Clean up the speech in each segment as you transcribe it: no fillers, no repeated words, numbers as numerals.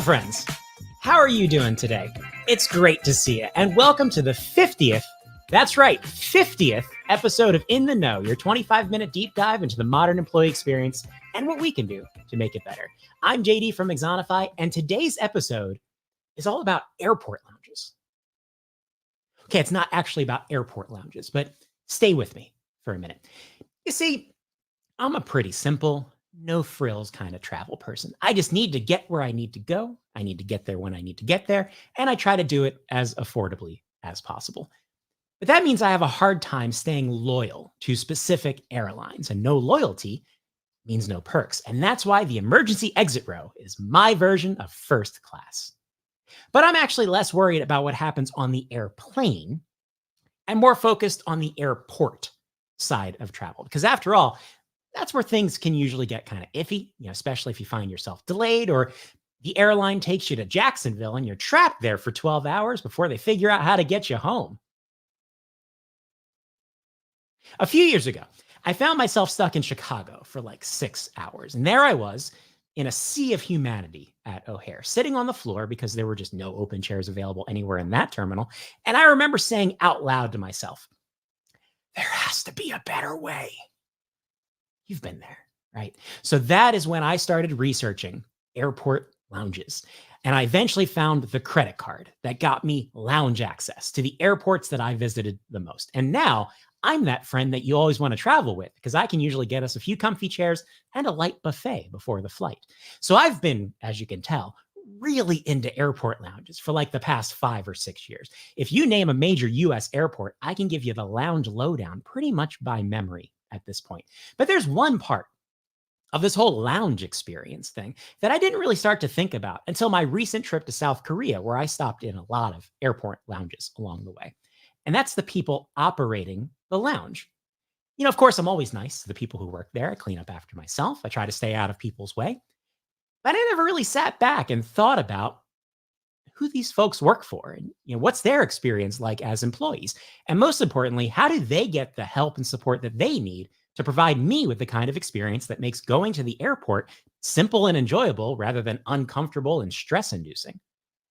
friends. How are you doing today? It's great to see you, and welcome to the 50th, that's right, 50th episode of In the Know, your 25-minute deep dive into the modern employee experience and what we can do to make it better. I'm JD from Exonify, and today's episode is all about airport lounges. Okay, it's not actually about airport lounges, but stay with me for a minute. You see, I'm a pretty simple, no frills kind of travel person. I just need to get where I need to go. I need to get there when I need to get there, and I try to do it as affordably as possible. But that means I have a hard time staying loyal to specific airlines, and no loyalty means no perks. And that's why the emergency exit row is my version of first class. But I'm actually less worried about what happens on the airplane and more focused on the airport side of travel. Because after all, that's where things can usually get kind of iffy, especially if you find yourself delayed or the airline takes you to Jacksonville and you're trapped there for 12 hours before they figure out how to get you home. A few years ago, I found myself stuck in Chicago for like 6 hours. And there I was in a sea of humanity at O'Hare, sitting on the floor because there were just no open chairs available anywhere in that terminal. And I remember saying out loud to myself, there has to be a better way. You've been there, right? So that is when I started researching airport lounges. And I eventually found the credit card that got me lounge access to the airports that I visited the most. And now I'm that friend that you always want to travel with because I can usually get us a few comfy chairs and a light buffet before the flight. So I've been, as you can tell, really into airport lounges for like the past 5 or 6 years. If you name a major US airport, I can give you the lounge lowdown pretty much by memory at this point. But there's one part of this whole lounge experience thing that I didn't really start to think about until my recent trip to South Korea, where I stopped in a lot of airport lounges along the way. And that's the people operating the lounge. Of course, I'm always nice to the people who work there. I clean up after myself. I try to stay out of people's way. But I never really sat back and thought about who these folks work for and what's their experience like as employees. And most importantly, how do they get the help and support that they need to provide me with the kind of experience that makes going to the airport simple and enjoyable rather than uncomfortable and stress-inducing?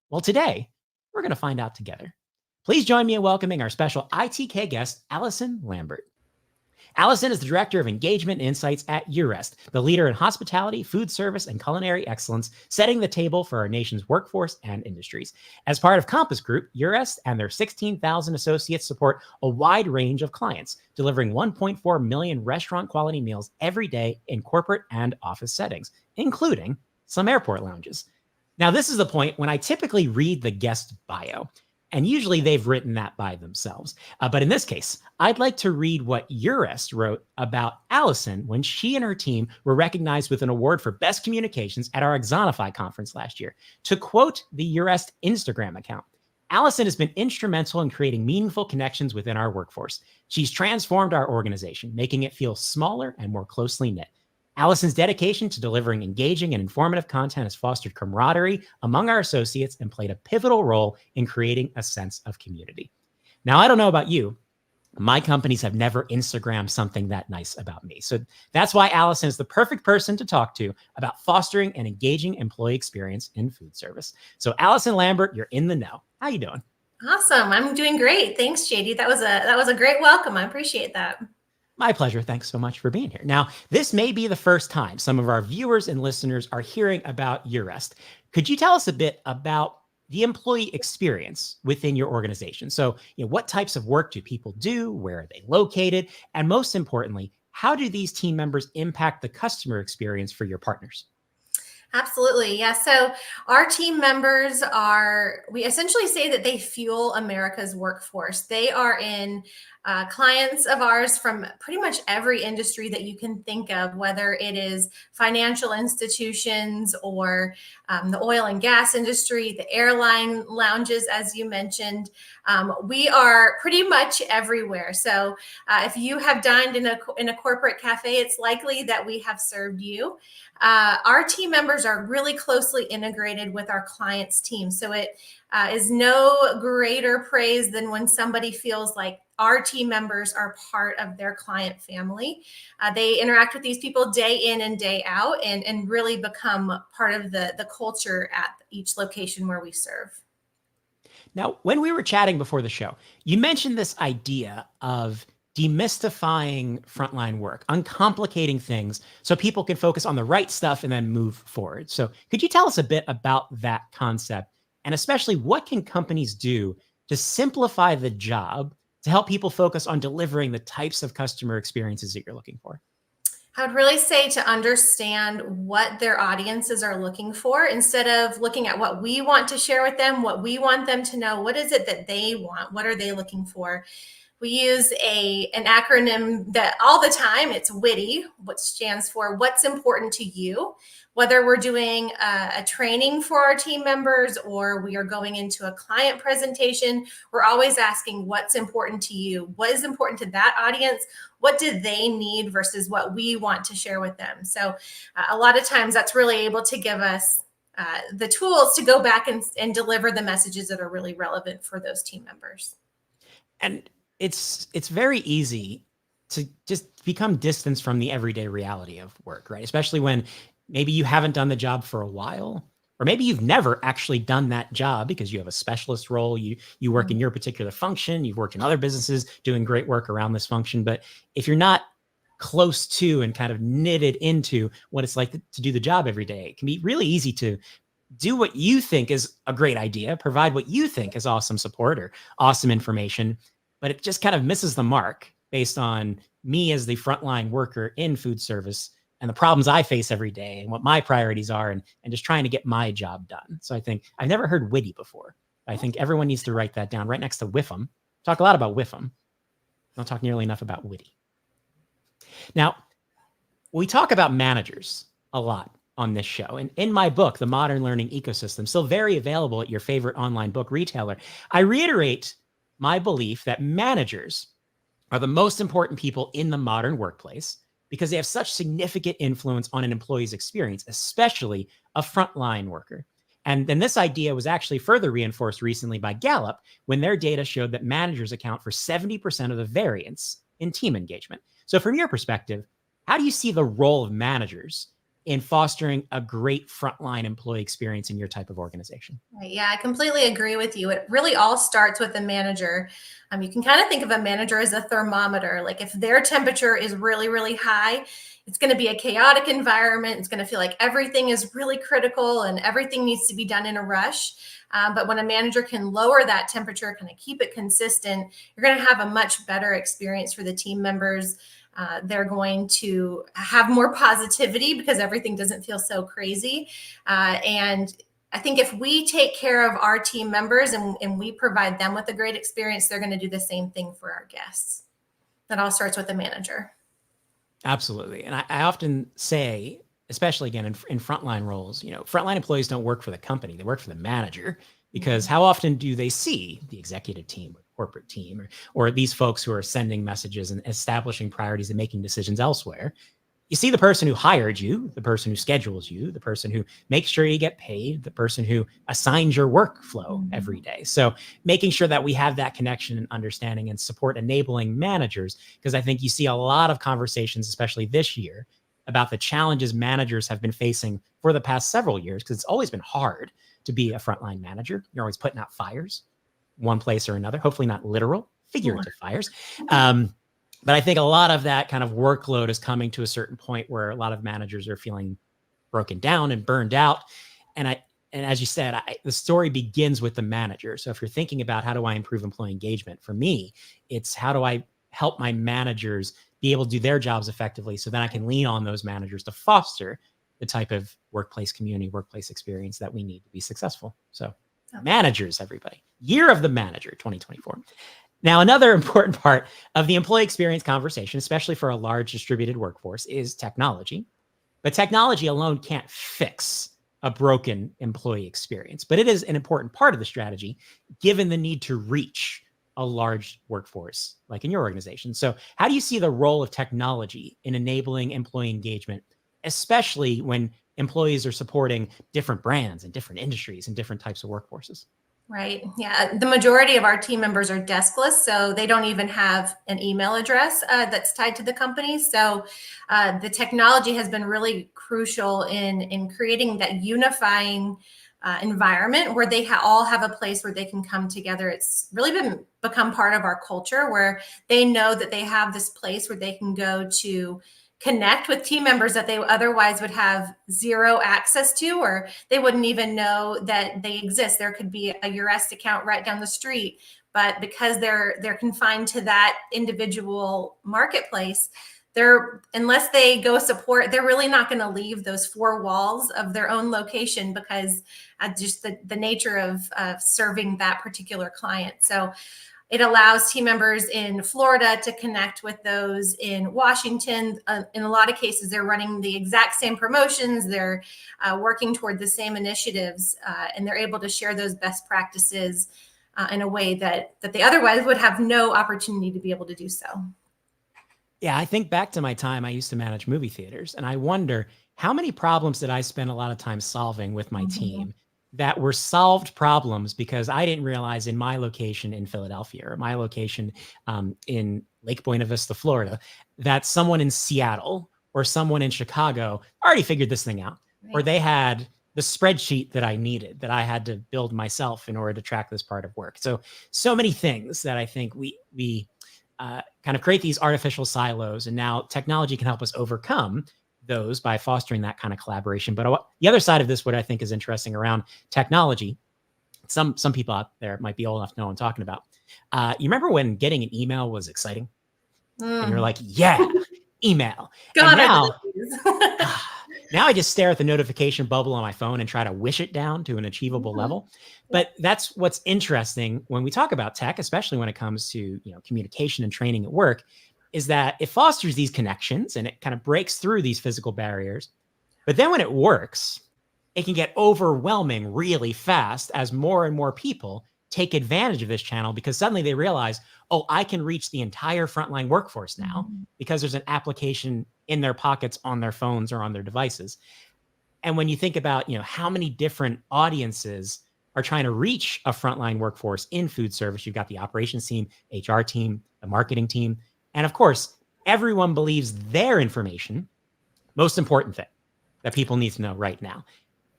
Well, today, we're going to find out together. Please join me in welcoming our special ITK guest, Alison Lambert. Alison is the Director of Engagement and Insights at Eurest, the leader in hospitality, food service, and culinary excellence, setting the table for our nation's workforce and industries. As part of Compass Group, Eurest and their 16,000 associates support a wide range of clients, delivering 1.4 million restaurant-quality meals every day in corporate and office settings, including some airport lounges. Now, this is the point when I typically read the guest bio. And usually they've written that by themselves. But in this case, I'd like to read what Eurest wrote about Alison when she and her team were recognized with an award for best communications at our Exonify conference last year. To quote the Eurest Instagram account, Alison has been instrumental in creating meaningful connections within our workforce. She's transformed our organization, making it feel smaller and more closely knit. Alison's dedication to delivering engaging and informative content has fostered camaraderie among our associates and played a pivotal role in creating a sense of community. Now, I don't know about you. My companies have never Instagrammed something that nice about me. So that's why Alison is the perfect person to talk to about fostering an engaging employee experience in food service. So Alison Lambert, you're in the know. How you doing? Awesome. I'm doing great. Thanks, JD. That was a great welcome. I appreciate that. My pleasure. Thanks so much for being here. Now, this may be the first time some of our viewers and listeners are hearing about Eurest. Could you tell us a bit about the employee experience within your organization? So, what types of work do people do? Where are they located? And most importantly, how do these team members impact the customer experience for your partners? Absolutely. Yeah. So our team members we essentially say that they fuel America's workforce. They are in clients of ours from pretty much every industry that you can think of, whether it is financial institutions or the oil and gas industry, the airline lounges, as you mentioned. We are pretty much everywhere. So if you have dined in a corporate cafe, it's likely that we have served you. Our team members members are really closely integrated with our clients' team. So it is no greater praise than when somebody feels like our team members are part of their client family. They interact with these people day in and day out, and really become part of the culture at each location where we serve. Now, when we were chatting before the show, you mentioned this idea of demystifying frontline work, uncomplicating things so people can focus on the right stuff and then move forward. So could you tell us a bit about that concept, and especially what can companies do to simplify the job to help people focus on delivering the types of customer experiences that you're looking for? I would really say to understand what their audiences are looking for, instead of looking at what we want to share with them, what we want them to know. What is it that they want? What are they looking for? We use an acronym that all the time. It's WITty, which stands for what's important to you. Whether we're doing a training for our team members or we are going into a client presentation, we're always asking what's important to you. What is important to that audience? What do they need versus what we want to share with them? So a lot of times that's really able to give us the tools to go back and deliver the messages that are really relevant for those team members. And it's very easy to just become distanced from the everyday reality of work, right? Especially when maybe you haven't done the job for a while, or maybe you've never actually done that job because you have a specialist role. You work in your particular function. You've worked in other businesses doing great work around this function. But if you're not close to and kind of knitted into what it's like to do the job every day, it can be really easy to do what you think is a great idea, provide what you think is awesome support or awesome information, but it just kind of misses the mark based on me as the frontline worker in food service and the problems I face every day and what my priorities are, and just trying to get my job done. So I think I've never heard WITty before. I think everyone needs to write that down right next to WIFM. Talk a lot about WIFM. Don't talk nearly enough about WITty. Now, we talk about managers a lot on this show. And in my book, The Modern Learning Ecosystem, still very available at your favorite online book retailer, I reiterate my belief that managers are the most important people in the modern workplace because they have such significant influence on an employee's experience, especially a frontline worker. And then this idea was actually further reinforced recently by Gallup when their data showed that managers account for 70% of the variance in team engagement. So from your perspective, how do you see the role of managers in fostering a great frontline employee experience in your type of organization? Right. Yeah, I completely agree with you. It really all starts with the manager. You can kind of think of a manager as a thermometer. Like if their temperature is really, really high, it's going to be a chaotic environment. It's going to feel like everything is really critical and everything needs to be done in a rush. But when a manager can lower that temperature, kind of keep it consistent, you're going to have a much better experience for the team members. They're going to have more positivity because everything doesn't feel so crazy. And I think if we take care of our team members and we provide them with a great experience, they're going to do the same thing for our guests. That all starts with the manager. Absolutely. And I often say, especially again in frontline roles, frontline employees don't work for the company, they work for the manager, because how often do they see the executive team or corporate team or these folks who are sending messages and establishing priorities and making decisions elsewhere? You see the person who hired you, the person who schedules you, the person who makes sure you get paid, the person who assigns your workflow every day. So making sure that we have that connection and understanding and support enabling managers, because I think you see a lot of conversations, especially this year, about the challenges managers have been facing for the past several years, because it's always been hard to be a frontline manager. You're always putting out fires, one place or another, hopefully not literal, figurative fires. But I think a lot of that kind of workload is coming to a certain point where a lot of managers are feeling broken down and burned out. And as you said, the story begins with the manager. So if you're thinking about how do I improve employee engagement, for me, it's how do I help my managers be able to do their jobs effectively so then I can lean on those managers to foster the type of workplace community, workplace experience that we need to be successful. So managers, everybody. Year of the Manager, 2024. Now, another important part of the employee experience conversation, especially for a large distributed workforce, is technology. But technology alone can't fix a broken employee experience. But it is an important part of the strategy, given the need to reach a large workforce, like in your organization. So how do you see the role of technology in enabling employee engagement, especially when employees are supporting different brands and different industries and different types of workforces. Right. Yeah. The majority of our team members are deskless, so they don't even have an email address that's tied to the company. So the technology has been really crucial in creating that unifying environment where they all have a place where they can come together. It's really become part of our culture where they know that they have this place where they can go to connect with team members that they otherwise would have zero access to, or they wouldn't even know that they exist. There could be a Eurest account right down the street, but because they're confined to that individual marketplace, unless they go support, they're really not going to leave those four walls of their own location because just the nature of serving that particular client. So it allows team members in Florida to connect with those in Washington. In a lot of cases, they're running the exact same promotions. They're working toward the same initiatives, and they're able to share those best practices in a way that they otherwise would have no opportunity to be able to do so. Yeah, I think back to my time I used to manage movie theaters, and I wonder how many problems did I spend a lot of time solving with my team that were solved problems because I didn't realize in my location in Philadelphia or my location in Lake Buena Vista, Florida, that someone in Seattle or someone in Chicago already figured this thing out, or they had the spreadsheet that I needed that I had to build myself in order to track this part of work. So many things that I think we kind of create these artificial silos, and now technology can help us overcome those by fostering that kind of collaboration. But the other side of this, what I think is interesting around technology, some people out there might be old enough to know what I'm talking about. You remember when getting an email was exciting? And you're like, yeah, email. God, and now I just stare at the notification bubble on my phone and try to wish it down to an achievable level. But that's what's interesting when we talk about tech, especially when it comes to communication and training at work, is that it fosters these connections and it kind of breaks through these physical barriers. But then when it works, it can get overwhelming really fast as more and more people take advantage of this channel because suddenly they realize, oh, I can reach the entire frontline workforce now because there's an application in their pockets on their phones or on their devices. And when you think about, how many different audiences are trying to reach a frontline workforce in food service, you've got the operations team, HR team, the marketing team, and of course, everyone believes their information, most important thing that people need to know right now.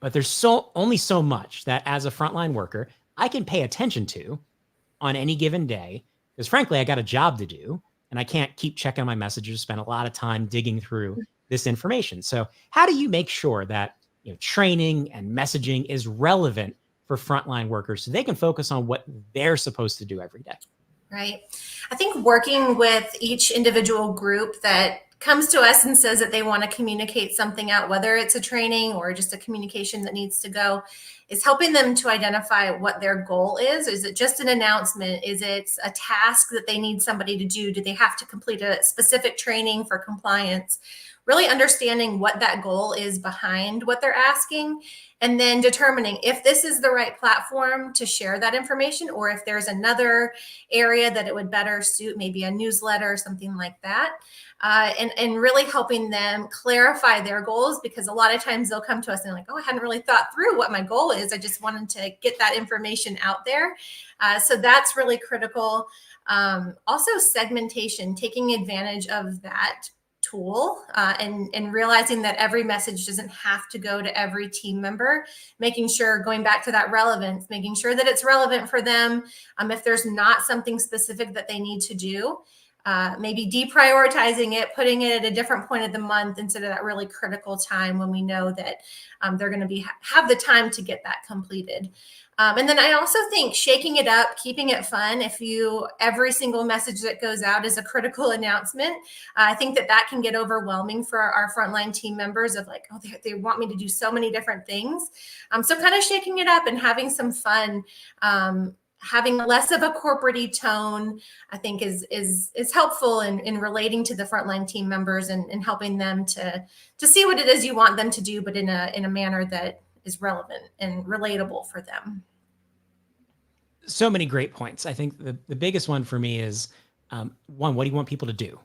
But there's only so much that as a frontline worker, I can pay attention to on any given day, because frankly, I got a job to do and I can't keep checking my messages, spend a lot of time digging through this information. So how do you make sure that training and messaging is relevant for frontline workers so they can focus on what they're supposed to do every day? Right. I think working with each individual group that comes to us and says that they want to communicate something out, whether it's a training or just a communication that needs to go, is helping them to identify what their goal is. Is it just an announcement? Is it a task that they need somebody to do? Do they have to complete a specific training for compliance? Really understanding what that goal is behind what they're asking, and then determining if this is the right platform to share that information, or if there's another area that it would better suit, maybe a newsletter or something like that. And really helping them clarify their goals, because a lot of times they'll come to us and like, oh, I hadn't really thought through what my goal is. I just wanted to get that information out there. So that's really critical. Also segmentation, taking advantage of that tool and realizing that every message doesn't have to go to every team member, making sure, going back to that relevance, making sure that it's relevant for them. If there's not something specific that they need to do, maybe deprioritizing it, putting it at a different point of the month instead of that really critical time when we know that they're going to have the time to get that completed. And then I also think shaking it up, keeping it fun. If every single message that goes out is a critical announcement, I think that can get overwhelming for our frontline team members of like, oh, they want me to do so many different things. So kind of shaking it up and having some fun, having less of a corporate-y tone, I think is helpful in relating to the frontline team members and helping them to see what it is you want them to do, but in a manner that is relevant and relatable for them. So many great points. I think the biggest one for me is, one, what do you want people to do?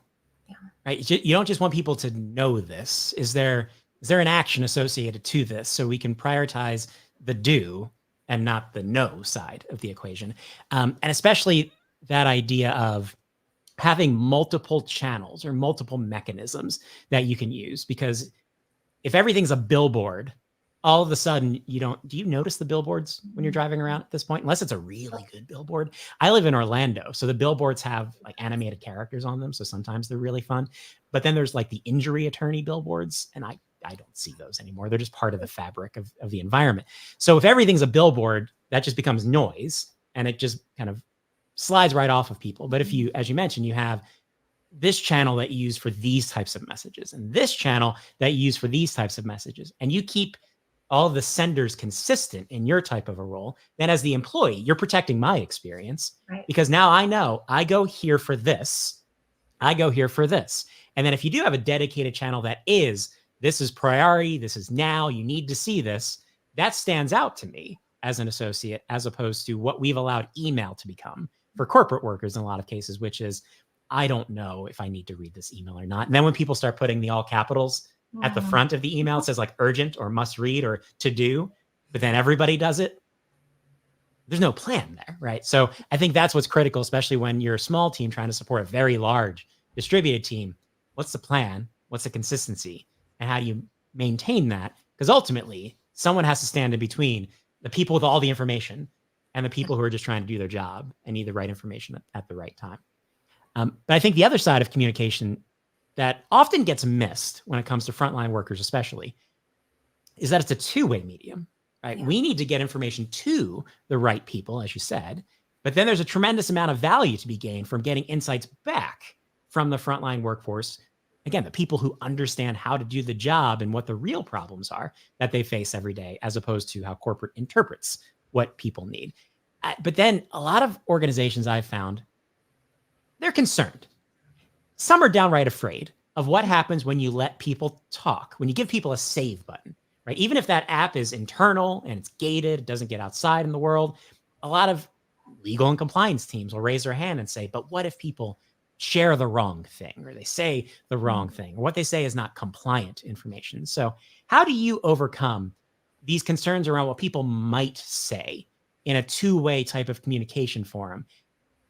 Yeah. Right? You don't just want people to know this. Is there Is there an action associated to this so we can prioritize the do and not the no side of the equation? And especially that idea of having multiple channels or multiple mechanisms that you can use, because if everything's a billboard, all of a sudden do you notice the billboards when you're driving around at this point? Unless it's a really good billboard. I live in Orlando, so the billboards have like animated characters on them. So sometimes they're really fun, but then there's like the injury attorney billboards, and I don't see those anymore. They're just part of the fabric of the environment. So if everything's a billboard, that just becomes noise and it just kind of slides right off of people. But if you, as you mentioned, you have this channel that you use for these types of messages and this channel that you use for these types of messages, and you keep all of the senders consistent in your type of a role, then as the employee, you're protecting my experience, right? Because now I know I go here for this, I go here for this. And then if you do have a dedicated channel that this is priority, this is now, you need to see this, that stands out to me as an associate, as opposed to what we've allowed email to become for corporate workers in a lot of cases, which is, I don't know if I need to read this email or not. And then when people start putting the all capitals at the front of the email, it says like urgent or must read or to do, but then everybody does it. There's no plan there, right? So I think that's what's critical, especially when you're a small team trying to support a very large distributed team. What's the plan? What's the consistency? And how do you maintain that? Because ultimately, someone has to stand in between the people with all the information and the people who are just trying to do their job and need the right information at the right time. But I think the other side of communication that often gets missed when it comes to frontline workers, especially, is that it's a two-way medium, right? Yeah. We need to get information to the right people, as you said, but then there's a tremendous amount of value to be gained from getting insights back from the frontline workforce. Again, the people who understand how to do the job and what the real problems are that they face every day, as opposed to how corporate interprets what people need. But then a lot of organizations I've found, they're concerned. Some are downright afraid of what happens when you let people talk, when you give people a save button, right? Even if that app is internal and it's gated, it doesn't get outside in the world, a lot of legal and compliance teams will raise their hand and say, but what if people share the wrong thing, or they say the wrong thing, or what they say is not compliant information? So how do you overcome these concerns around what people might say in a two-way type of communication forum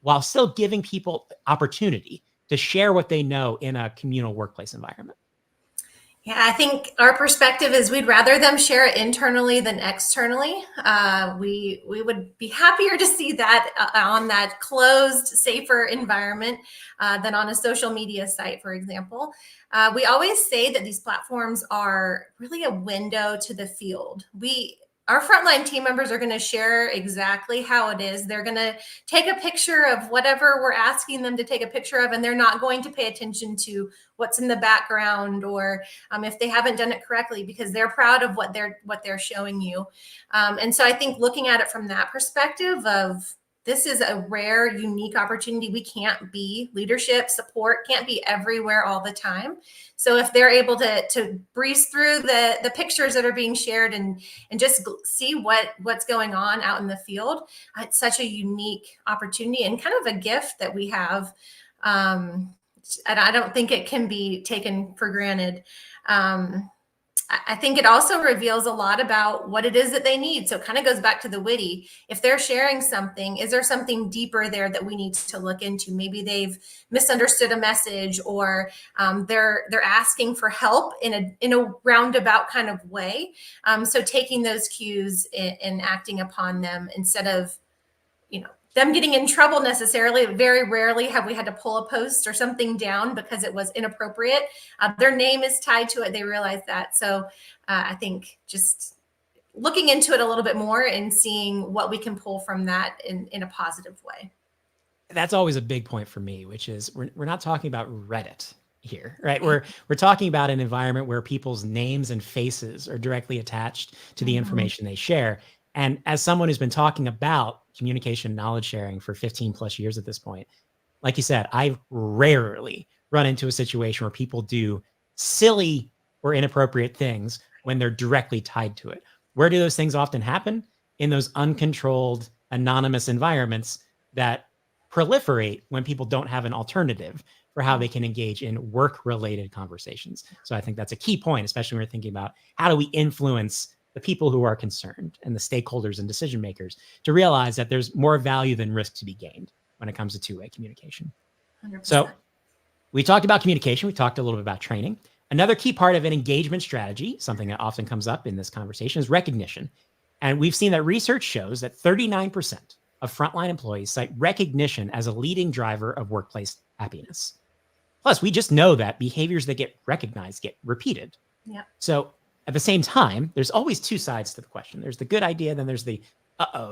while still giving people opportunity to share what they know in a communal workplace environment? Yeah, I think our perspective is we'd rather them share it internally than externally. We would be happier to see that on that closed, safer environment than on a social media site, for example. We always say that these platforms are really a window to the field. Our frontline team members are going to share exactly how it is. They're going to take a picture of whatever we're asking them to take a picture of, and they're not going to pay attention to what's in the background or if they haven't done it correctly, because they're proud of what they're showing you. And so I think looking at it from that perspective of, this is a rare, unique opportunity. We can't be leadership, support, can't be everywhere all the time. So if they're able to breeze through the pictures that are being shared and just see what's going on out in the field, it's such a unique opportunity and kind of a gift that we have. And I don't think it can be taken for granted. I think it also reveals a lot about what it is that they need. So it kind of goes back to the witty. If they're sharing something, is there something deeper there that we need to look into? Maybe they've misunderstood a message, or they're asking for help in a roundabout kind of way. So taking those cues and acting upon them instead of, them getting in trouble necessarily. Very rarely have we had to pull a post or something down because it was inappropriate. Their name is tied to it. They realize that. So I think just looking into it a little bit more and seeing what we can pull from that in a positive way. That's always a big point for me, which is we're not talking about Reddit here, right? We're talking about an environment where people's names and faces are directly attached to the information they share. And as someone who's been talking about communication, knowledge sharing for 15 plus years at this point, like you said, I've rarely run into a situation where people do silly or inappropriate things when they're directly tied to it. Where do those things often happen? In those uncontrolled, anonymous environments that proliferate when people don't have an alternative for how they can engage in work-related conversations. So I think that's a key point, especially when we're thinking about how do we influence the people who are concerned and the stakeholders and decision makers to realize that there's more value than risk to be gained when it comes to two-way communication. 100%. So we talked about communication. We talked a little bit about training. Another key part of an engagement strategy, something that often comes up in this conversation, is recognition. And we've seen that research shows that 39% of frontline employees cite recognition as a leading driver of workplace happiness. Plus, we just know that behaviors that get recognized get repeated. Yeah. So at the same time, there's always two sides to the question. There's the good idea, then there's the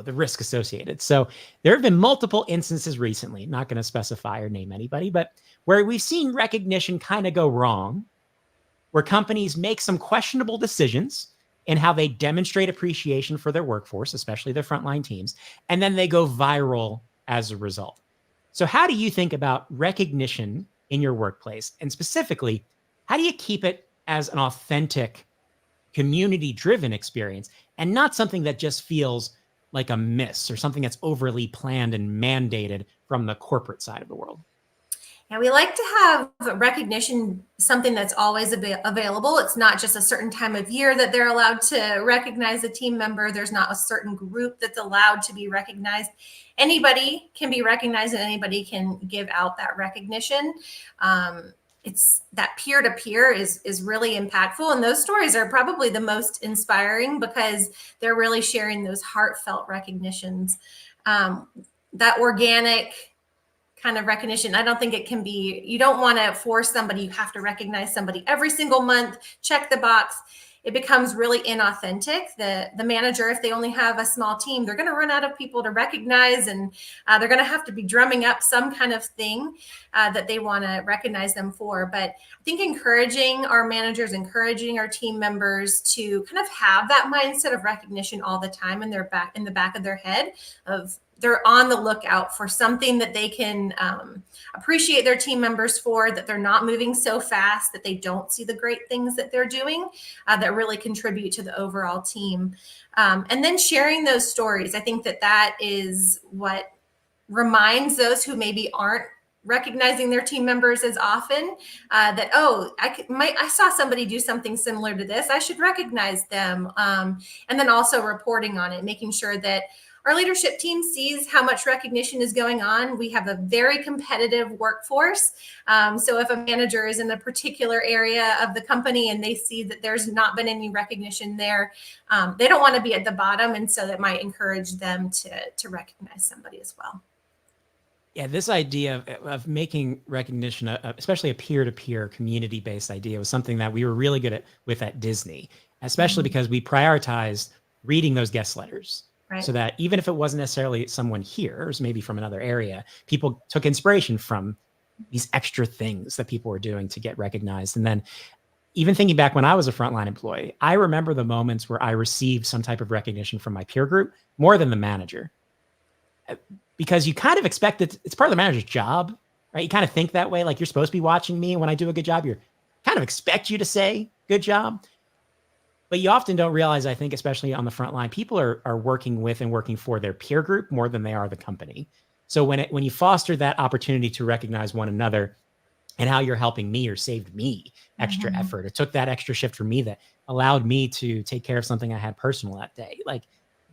the risk associated. So there have been multiple instances recently, not going to specify or name anybody, but where we've seen recognition kind of go wrong, where companies make some questionable decisions in how they demonstrate appreciation for their workforce, especially their frontline teams, and then they go viral as a result. So how do you think about recognition in your workplace? And specifically, how do you keep it as an authentic, community-driven experience and not something that just feels like a miss or something that's overly planned and mandated from the corporate side of the world? Yeah, we like to have recognition, something that's always available. It's not just a certain time of year that they're allowed to recognize a team member. There's not a certain group that's allowed to be recognized. Anybody can be recognized and anybody can give out that recognition. It's that peer-to-peer is really impactful. And those stories are probably the most inspiring because they're really sharing those heartfelt recognitions. That organic kind of recognition, I don't think it can be, you don't want to force somebody, you have to recognize somebody every single month, check the box. It becomes really inauthentic. The manager, if they only have a small team, they're going to run out of people to recognize, and they're going to have to be drumming up some kind of thing that they want to recognize them for. But I think encouraging our managers, encouraging our team members to kind of have that mindset of recognition all the time in the back of their head of they're on the lookout for something that they can appreciate their team members for, that they're not moving so fast, that they don't see the great things that they're doing that really contribute to the overall team. And then sharing those stories. I think that is what reminds those who maybe aren't recognizing their team members as often that, oh, I saw somebody do something similar to this. I should recognize them. And then also reporting on it, making sure that our leadership team sees how much recognition is going on. We have a very competitive workforce. So if a manager is in a particular area of the company and they see that there's not been any recognition there, they don't want to be at the bottom. And so that might encourage them to recognize somebody as well. Yeah, this idea of making recognition, especially a peer-to-peer community-based idea, was something that we were really good at Disney, especially because we prioritized reading those guest letters. Right. So that even if it wasn't necessarily someone here, or maybe from another area, people took inspiration from these extra things that people were doing to get recognized. And then even thinking back when I was a frontline employee, I remember the moments where I received some type of recognition from my peer group more than the manager. Because you kind of expect it, it's part of the manager's job, right? You kind of think that way, like you're supposed to be watching me when I do a good job. You're kind of expect you to say good job. But you often don't realize, I think, especially on the front line, people are working with and working for their peer group more than they are the company. So when you foster that opportunity to recognize one another and how you're helping me or saved me extra effort, it took that extra shift for me that allowed me to take care of something I had personal that day. Like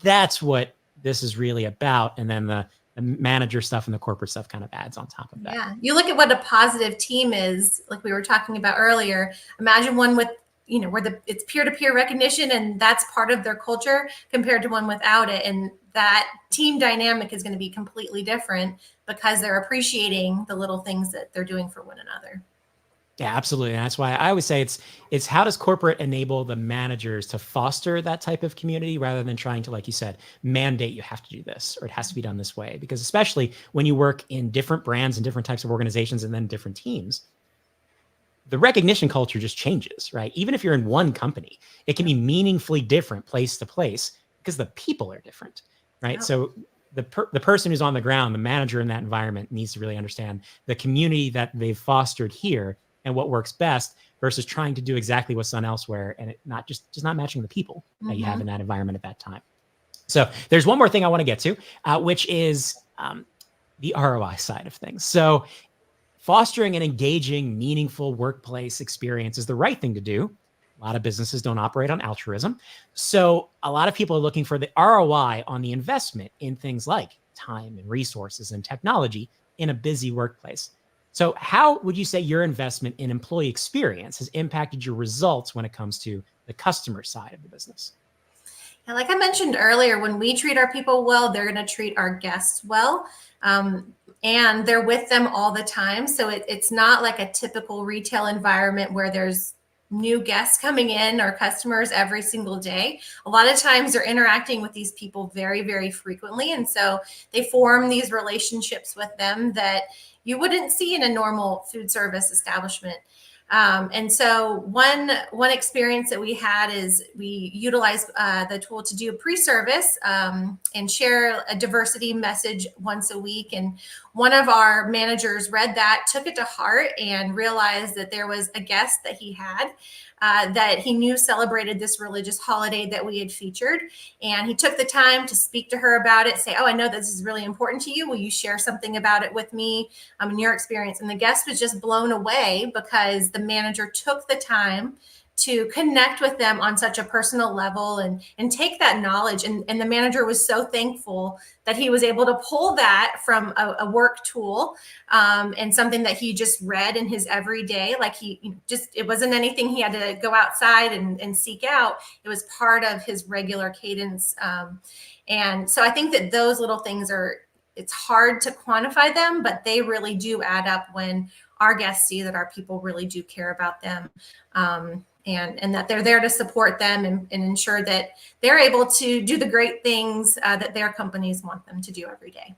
that's what this is really about. And then the manager stuff and the corporate stuff kind of adds on top of that. Yeah. You look at what a positive team is, like we were talking about earlier. Imagine one with, where it's peer-to-peer recognition and that's part of their culture compared to one without it. And that team dynamic is going to be completely different because they're appreciating the little things that they're doing for one another. Yeah, absolutely. And that's why I always say it's how does corporate enable the managers to foster that type of community rather than trying to, like you said, mandate you have to do this or it has to be done this way. Because especially when you work in different brands and different types of organizations and then different teams, the recognition culture just changes, right? Even if you're in one company, it can be meaningfully different place to place because the people are different, right? Yeah. So the person who's on the ground, the manager in that environment needs to really understand the community that they've fostered here and what works best versus trying to do exactly what's done elsewhere and it not just not matching the people that you have in that environment at that time. So there's one more thing I want to get to, which is the ROI side of things. So Fostering an engaging, meaningful workplace experience is the right thing to do. A lot of businesses don't operate on altruism. So a lot of people are looking for the ROI on the investment in things like time and resources and technology in a busy workplace. So how would you say your investment in employee experience has impacted your results when it comes to the customer side of the business? And like I mentioned earlier, when we treat our people well, they're going to treat our guests well. And they're with them all the time. So it's not like a typical retail environment where there's new guests coming in or customers every single day. A lot of times they're interacting with these people very, very frequently. And so they form these relationships with them that you wouldn't see in a normal food service establishment. And so one experience that we had is we utilized the tool to do a pre-service and share a diversity message once a week. And one of our managers read that, took it to heart, and realized that there was a guest that he had that he knew celebrated this religious holiday that we had featured. And he took the time to speak to her about it, say, oh, I know this is really important to you. Will you share something about it with me in your experience? And the guest was just blown away because the manager took the time to connect with them on such a personal level and take that knowledge. And the manager was so thankful that he was able to pull that from a work tool and something that he just read in his everyday. Like it wasn't anything he had to go outside and seek out. It was part of his regular cadence. And so I think that those little things it's hard to quantify them, but they really do add up when our guests see that our people really do care about them. And that they're there to support them and ensure that they're able to do the great things that their companies want them to do every day.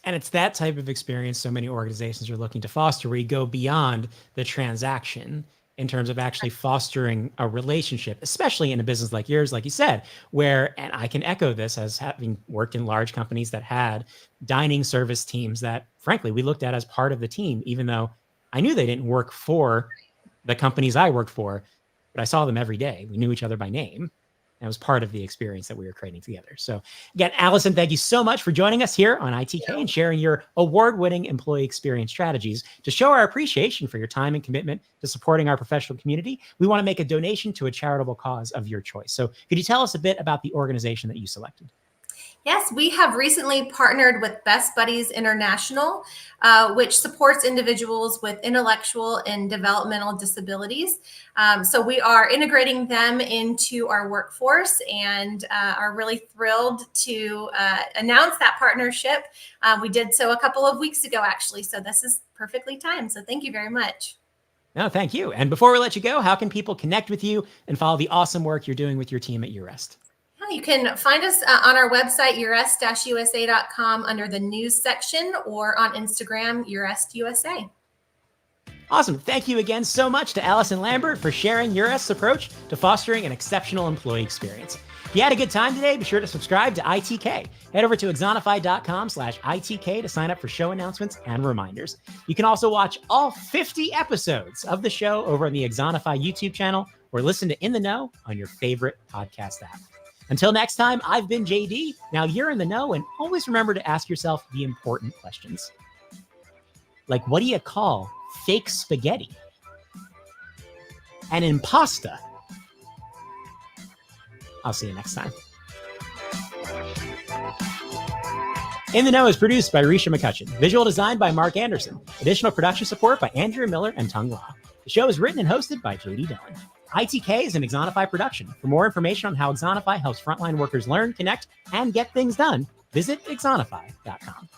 And it's that type of experience so many organizations are looking to foster, where you go beyond the transaction in terms of actually fostering a relationship, especially in a business like yours, like you said, where, and I can echo this as having worked in large companies that had dining service teams that, frankly, we looked at as part of the team, even though I knew they didn't work for the companies I worked for, but I saw them every day. We knew each other by name. And it was part of the experience that we were creating together. So again, Alison, thank you so much for joining us here on ITK and sharing your award-winning employee experience strategies to show our appreciation for your time and commitment to supporting our professional community. We want to make a donation to a charitable cause of your choice. So could you tell us a bit about the organization that you selected? Yes, we have recently partnered with Best Buddies International, which supports individuals with intellectual and developmental disabilities. So we are integrating them into our workforce and are really thrilled to announce that partnership. We did so a couple of weeks ago, actually, so this is perfectly timed. So thank you very much. No, thank you. And before we let you go, how can people connect with you and follow the awesome work you're doing with your team at Eurest? You can find us on our website, Eurest-USA.com, under the news section, or on Instagram, Eurest USA. Awesome. Thank you again so much to Alison Lambert for sharing Eurest's approach to fostering an exceptional employee experience. If you had a good time today, be sure to subscribe to ITK. Head over to Exonify.com/ITK to sign up for show announcements and reminders. You can also watch all 50 episodes of the show over on the Exonify YouTube channel, or listen to In the Know on your favorite podcast app. Until next time, I've been JD. Now you're in the know, and always remember to ask yourself the important questions. Like, what do you call fake spaghetti? An impasta. I'll see you next time. In the Know is produced by Risha McCutcheon. Visual design by Mark Anderson. Additional production support by Andrea Miller and Tung La. The show is written and hosted by JD Dillon. ITK is an Exonify production. For more information on how Exonify helps frontline workers learn, connect, and get things done, visit Exonify.com.